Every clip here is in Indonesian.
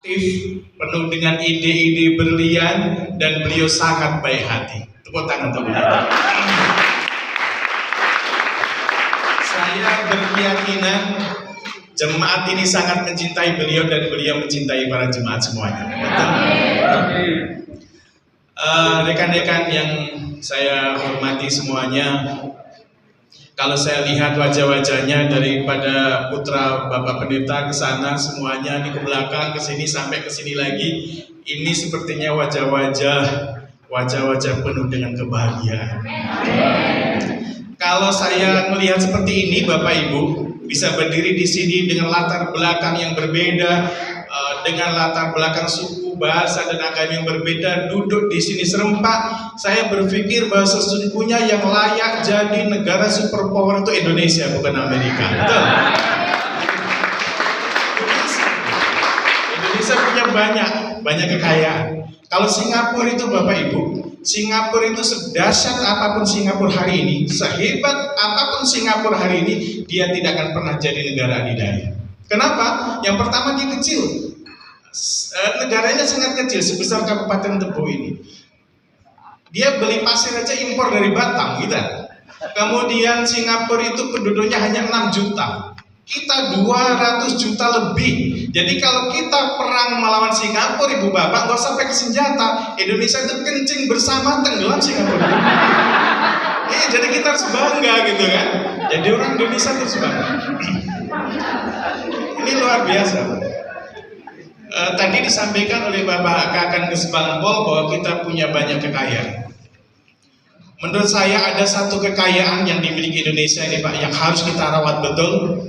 penuh dengan ide-ide berlian, dan beliau sangat baik hati. Tepuk tangan untuk beliau. Saya berkeyakinan jemaat ini sangat mencintai beliau dan beliau mencintai para jemaat semuanya. Betul? Rekan-rekan yang saya hormati semuanya, kalau saya lihat wajah-wajahnya daripada putra Bapak Pendeta ke sana semuanya, ini ke belakang, ke sini sampai ke sini lagi, ini sepertinya wajah-wajah penuh dengan kebahagiaan. Kalau saya melihat seperti ini, Bapak Ibu bisa berdiri di sini dengan latar belakang yang berbeda, dengan latar belakang suku, bahasa, dan agama yang berbeda, duduk di sini serempak, saya berpikir bahwa sesungguhnya yang layak jadi negara superpower itu Indonesia, bukan Amerika. Betul? Indonesia punya banyak kekayaan. Kalau Singapura itu, Bapak Ibu, Singapura itu sedahsyat apapun Singapura hari ini, sehebat apapun Singapura hari ini, dia tidak akan pernah jadi negara adidaya. Kenapa? Yang pertama, dia kecil. Negaranya sangat kecil, sebesar Kabupaten Tebo ini. Dia beli pasir aja impor dari Batam, gitu. Kemudian Singapura itu penduduknya hanya 6 juta. Kita 200 juta lebih. Jadi kalau kita perang melawan Singapura, Ibu Bapak, nggak usah pakai senjata. Indonesia itu kencing bersama, tenggelam Singapura. Jadi kita harus bangga, gitu kan? Jadi orang Indonesia harus bangga. Ini luar biasa. Tadi disampaikan oleh Bapak Kakan Kesbangpol bahwa kita punya banyak kekayaan. Menurut saya ada satu kekayaan yang dimiliki Indonesia ini, Pak, yang harus kita rawat betul.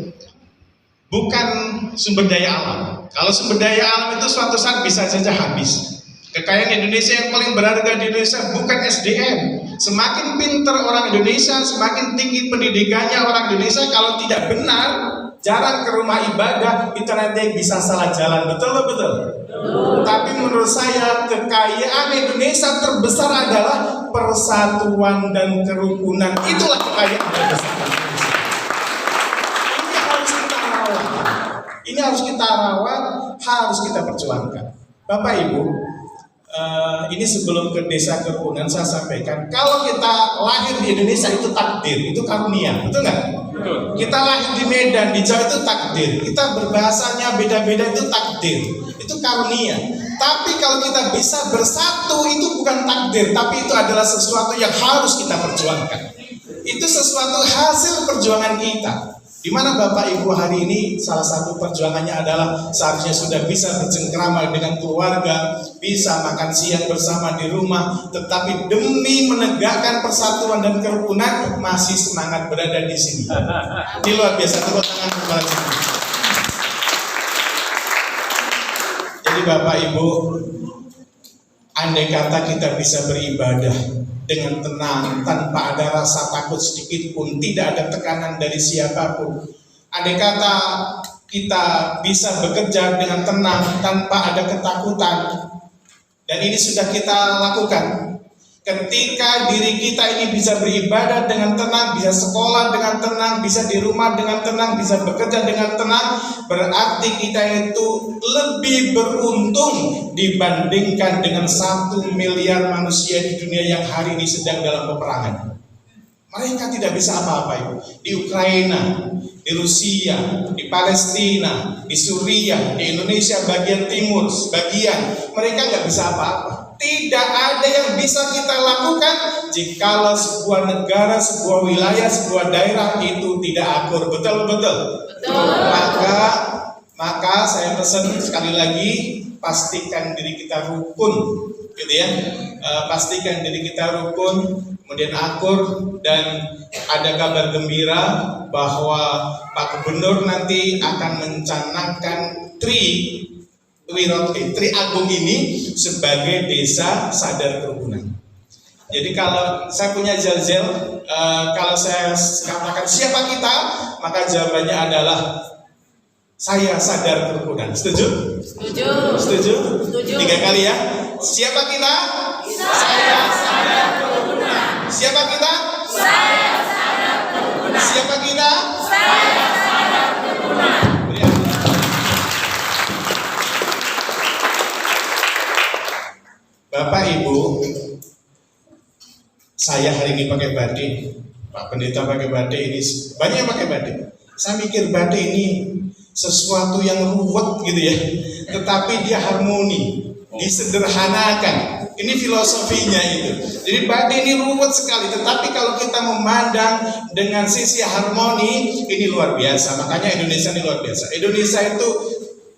Bukan sumber daya alam. Kalau sumber daya alam itu suatu saat bisa saja habis. Kekayaan Indonesia yang paling berharga di Indonesia bukan SDM. Semakin pintar orang Indonesia, semakin tinggi pendidikannya orang Indonesia, kalau tidak benar, jarang ke rumah ibadah, itu nanti bisa salah jalan. Betul? Tapi menurut saya kekayaan Indonesia terbesar adalah persatuan dan kerukunan. Itulah kekayaan terbesar. Ini harus kita rawat, harus kita perjuangkan. Bapak Ibu, ini sebelum ke desa kerukunan saya sampaikan, kalau kita lahir di Indonesia itu takdir, itu karunia, betul nggak? Kita lahir di Medan, di Jawa itu takdir. Kita berbahasanya beda-beda itu takdir, itu karunia. Tapi kalau kita bisa bersatu itu bukan takdir, tapi itu adalah sesuatu yang harus kita perjuangkan. Itu sesuatu hasil perjuangan kita. Di mana Bapak Ibu hari ini salah satu perjuangannya adalah seharusnya sudah bisa bercengkrama dengan keluarga, bisa makan siang bersama di rumah, tetapi demi menegakkan persatuan dan kerukunan masih semangat berada di sini. Ini luar biasa, tepuk tangan kepada kita. Jadi Bapak Ibu, andai kata kita bisa beribadah dengan tenang, tanpa ada rasa takut sedikit pun, tidak ada tekanan dari siapapun. Andai kata kita bisa bekerja dengan tenang, tanpa ada ketakutan, dan ini sudah kita lakukan. Ketika diri kita ini bisa beribadah dengan tenang, bisa sekolah dengan tenang, bisa di rumah dengan tenang, bisa bekerja dengan tenang, berarti kita itu lebih beruntung dibandingkan dengan 1 miliar manusia di dunia yang hari ini sedang dalam peperangan. Mereka tidak bisa apa-apa, Ibu. Di Ukraina, di Rusia, di Palestina, di Suriah, di Indonesia bagian timur, sebagian, mereka nggak bisa apa-apa. Tidak ada yang bisa kita lakukan jikalau sebuah negara, sebuah wilayah, sebuah daerah itu tidak akur. Betul. Maka saya pesan sekali lagi, pastikan diri kita rukun, gitu ya. Pastikan diri kita rukun, kemudian akur, dan ada kabar gembira bahwa Pak Gubernur nanti akan mencanangkan Tri Agung ini sebagai desa sadar kerukunan. Jadi kalau saya punya zel-zel, kalau saya katakan siapa kita, maka jawabannya adalah saya sadar kerukunan. Setuju? Setuju? 3 kali ya. Siapa kita? Saya sadar kerukunan. Siapa kita? Saya sadar kerukunan. Siapa kita? Saya sadar kerukunan. Bapak Ibu, saya hari ini pakai batik, Pak Pendeta pakai batik, ini banyak yang pakai batik. Saya mikir batik ini sesuatu yang ruwet gitu ya, tetapi dia harmoni, disederhanakan. Ini filosofinya itu. Jadi batik ini ruwet sekali, tetapi kalau kita memandang dengan sisi harmoni, ini luar biasa. Makanya Indonesia ini luar biasa. Indonesia itu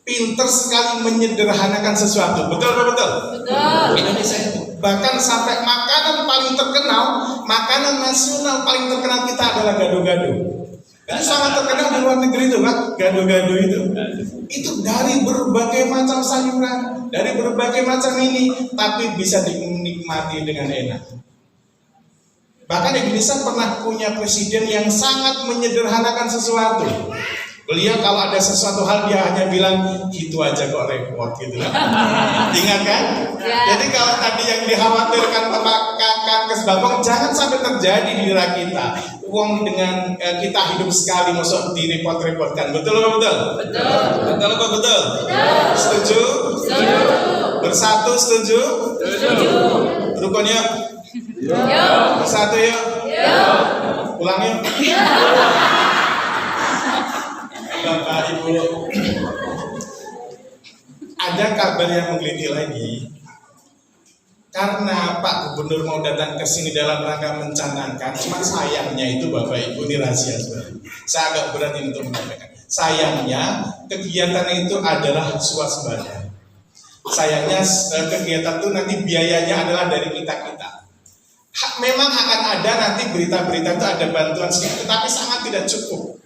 pinter sekali menyederhanakan sesuatu. Betul apa betul? Betul. Indonesia itu bahkan sampai makanan paling terkenal, makanan nasional paling terkenal kita adalah gado-gado. Itu sangat terkenal di luar negeri itu, Pak. Gado-gado itu dari berbagai macam sayuran, dari berbagai macam ini, tapi bisa dinikmati dengan enak. Bahkan Indonesia pernah punya presiden yang sangat menyederhanakan sesuatu. Beliau kalau ada sesuatu hal dia hanya bilang gitu aja kok repot gitu kan. Ingat kan? Ya. Jadi kalau tadi yang dikhawatirkan Bapak Kakak Kesbabong jangan sampai terjadi di daerah kita. Uang dengan kita hidup sekali masuk direpot-repotkan. Betul apa betul? Betul. Betul apa betul? Betul. Setuju? Setuju. Bersatu setuju? Setuju. Rukun yuk. Yuk. Bersatu yuk. Yuk. Ulang yuk. Bapak Ibu, ada kabar yang menggelitik lagi karena Pak Gubernur mau datang ke sini dalam rangka mencanangkan. Cuma sayangnya itu Bapak Ibu, ini rahasia sebenarnya. Saya agak berat ini untuk menyampaikan. Sayangnya kegiatan itu adalah swasembada. Sayangnya kegiatan itu nanti biayanya adalah dari kita-kita. Memang akan ada nanti berita-berita itu ada bantuan sedikit, tetapi sangat tidak cukup.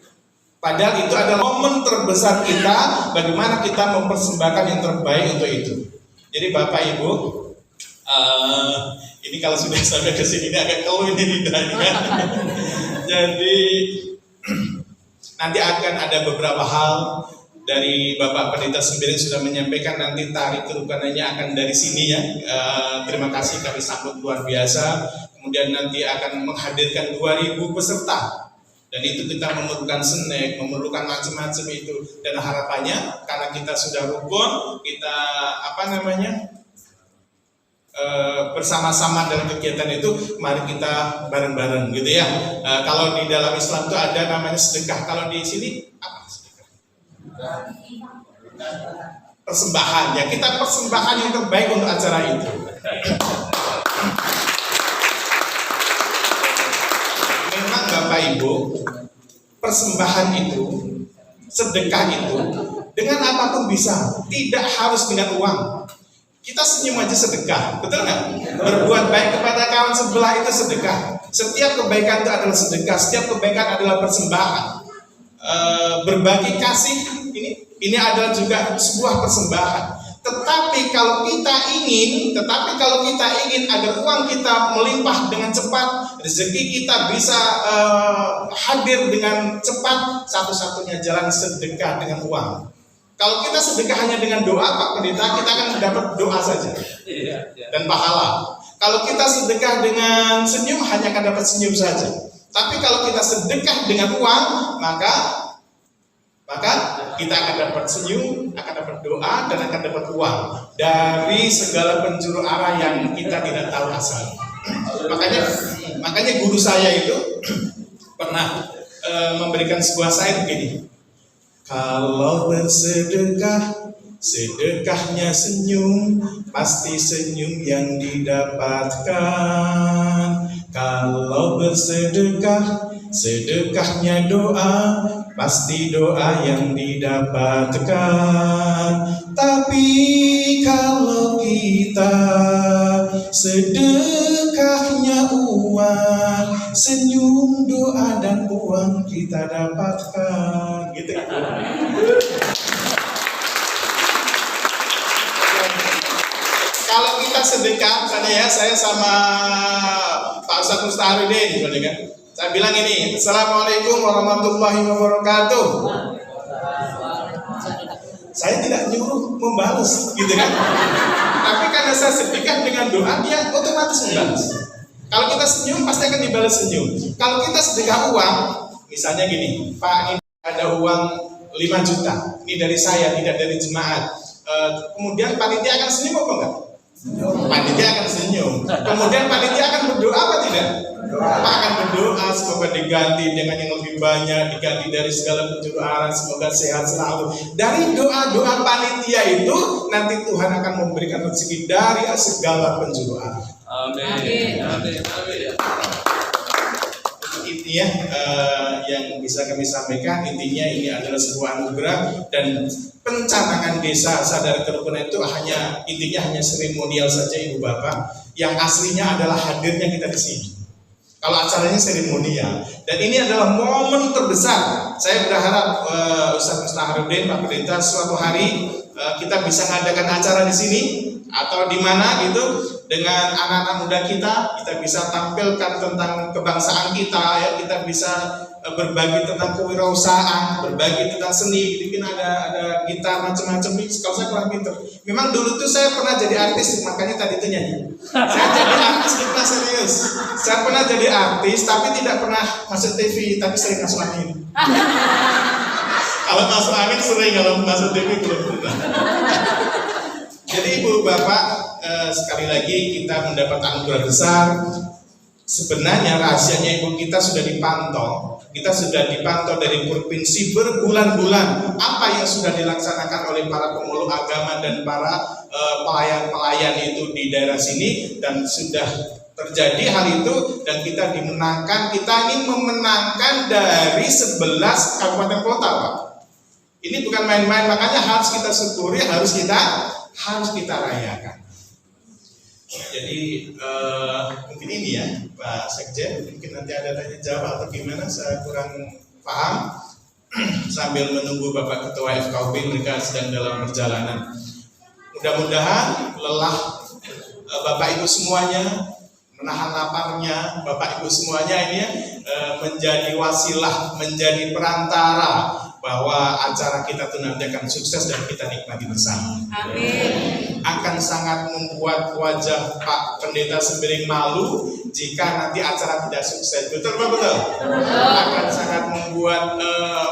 Padahal itu adalah momen terbesar kita, bagaimana kita mempersembahkan yang terbaik untuk itu. Jadi Bapak Ibu, ini kalau sudah sampai ke sini agak keluh ini lidahnya. Jadi nanti akan ada beberapa hal dari Bapak Pendeta sendiri sudah menyampaikan, nanti tarik kerukunannya akan dari sini ya. Terima kasih, kami sambut luar biasa. Kemudian nanti akan menghadirkan 2.000 peserta. Dan itu kita memerlukan snack, memerlukan macam-macam itu. Dan harapannya karena kita sudah rukun, kita bersama-sama dalam kegiatan itu, mari kita bareng-bareng gitu ya. Kalau di dalam Islam itu ada namanya sedekah. Kalau di sini apa sedekah? Persembahan ya. Kita persembahan yang terbaik untuk acara itu. Memang Bapak Ibu, persembahan itu, sedekah itu, dengan apapun bisa, tidak harus dengan uang. Kita senyum aja sedekah, betul nggak? Berbuat baik kepada kawan sebelah itu sedekah. Setiap kebaikan itu adalah sedekah, setiap kebaikan adalah persembahan. Berbagi kasih ini adalah juga sebuah persembahan. Tetapi kalau kita ingin agar uang kita melimpah dengan cepat, rezeki kita bisa hadir dengan cepat, satu-satunya jalan sedekah dengan uang. Kalau kita sedekah hanya dengan doa, Pak Pendeta, kita akan dapat doa saja dan pahala. Kalau kita sedekah dengan senyum, hanya akan dapat senyum saja. Tapi kalau kita sedekah dengan uang, maka kita akan dapat senyum, akan dapat doa, dan akan dapat uang dari segala penjuru arah yang kita tidak tahu asal. Makanya guru saya itu pernah memberikan sebuah syair begini. Kalau bersedekah, sedekahnya senyum, pasti senyum yang didapatkan. Kalau bersedekah, sedekahnya doa, pasti doa yang didapatkan. Tapi kalau kita sedekahnya uang, senyum, doa, dan uang kita dapatkan. Gitu. Kalau kita sedekah, misalnya ya, saya sama Pak Ustadz Mustaharudin, kan? Saya bilang ini, Assalamualaikum warahmatullahi wabarakatuh. Saya tidak nyuruh membalas, gitu kan? Tapi karena saya sedekah dengan doa, dia otomatis membalas. Kalau kita senyum, pasti akan dibalas senyum. Kalau kita sedekah uang, misalnya gini, Pak, ini ada uang 5 juta, ini dari saya, tidak dari jemaat. Kemudian panitia akan senyum apa enggak? Panitia akan senyum. Kemudian panitia akan berdoa apa tidak? Pak akan berdoa semoga diganti dengan yang lebih banyak, diganti dari segala pencuru arah, semoga sehat selalu. Dari doa-doa panitia itu nanti Tuhan akan memberikan rezeki dari segala penjuru arah. Amin. Amin. Amin. Intinya yang bisa kami sampaikan, intinya ini adalah sebuah anugerah, dan pencanangan desa sadar kerukunan itu intinya hanya seremonial saja Ibu Bapak. Yang aslinya adalah hadirnya kita di sini. Kalau acaranya seremonial, dan ini adalah momen terbesar. Saya berharap Ustaz Mustaharudin, Pak Pendeta, suatu hari kita bisa mengadakan acara di sini atau di mana gitu dengan anak-anak muda kita bisa tampilkan tentang kebangsaan kita, ya, kita bisa berbagi tentang kewirausahaan, berbagi tentang seni. Mungkin ada gitar macam-macam. Kalau saya kurang pinter. Memang dulu tuh saya pernah jadi artis, makanya tadi itu nyanyi. Saya jadi artis, kita serius. Saya pernah jadi artis, tapi tidak pernah masuk TV, tapi sering masuk angin. Kalau masuk angin sering, kalau masuk TV belum pernah. Jadi Ibu Bapak, sekali lagi kita mendapat anugerah besar. Sebenarnya rahasianya Ibu, kita sudah dipantau. Kita sudah dipantau dari provinsi berbulan-bulan apa yang sudah dilaksanakan oleh para pemeluk agama dan para pelayan-pelayan itu di daerah sini, dan sudah terjadi hal itu, dan kita dimenangkan. Kita ini memenangkan dari 11 kabupaten kota, Pak. Ini bukan main-main, makanya harus kita syukuri, harus kita rayakan. Jadi mungkin ini ya Pak Sekjen, mungkin nanti ada tanya jawab atau gimana, saya kurang paham. Sambil menunggu Bapak Ketua FKUP, mereka sedang dalam perjalanan. Mudah-mudahan lelah Bapak Ibu semuanya, menahan laparnya Bapak Ibu semuanya ini ya, menjadi wasilah, menjadi perantara bahwa acara kita itu nanti akan sukses dan kita nikmati bersama. Amin. Akan sangat membuat wajah Pak Pendeta Sembiring malu jika nanti acara tidak sukses. Betul Pak? Betul? Akan sangat membuat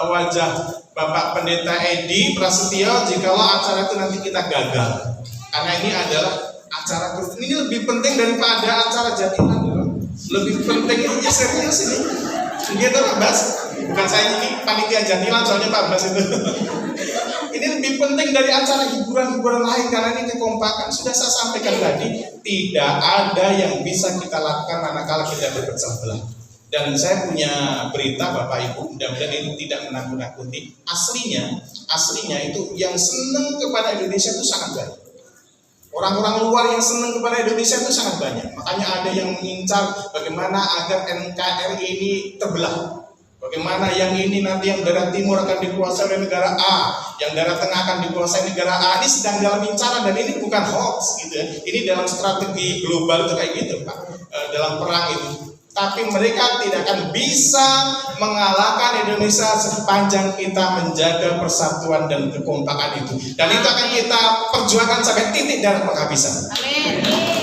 wajah Bapak Pendeta Edi Prasetyo jikalau acara itu nanti kita gagal. Karena ini adalah acara, ini lebih penting daripada acara jadilan. Lebih penting, ini serius ini. Gitu Pak Bas. Bukan saya ini panitia jadilan, soalnya Pak Bas itu. Ini lebih penting dari acara hiburan-hiburan lain, karena ini kekompakan. Sudah saya sampaikan tadi, tidak ada yang bisa kita lakukan manakala kita berpecah belah. Dan saya punya berita Bapak Ibu, mudah-mudahan ini tidak menakut-nakuti. Aslinya itu yang senang kepada Indonesia itu sangat banyak. Orang-orang luar yang senang kepada Indonesia itu sangat banyak. Makanya ada yang mengincar bagaimana agar NKRI ini terbelah. Bagaimana yang ini nanti yang daerah timur akan dikuasai oleh negara A, yang daerah tengah akan dikuasai negara A. Ini sedang dalam incaran, dan ini bukan hoax gitu ya. Ini dalam strategi global itu kayak gitu Pak, dalam perang itu. Tapi mereka tidak akan bisa mengalahkan Indonesia sepanjang kita menjaga persatuan dan kekompakan itu. Dan itu akan kita perjuangkan sampai titik darah penghabisan. Amin.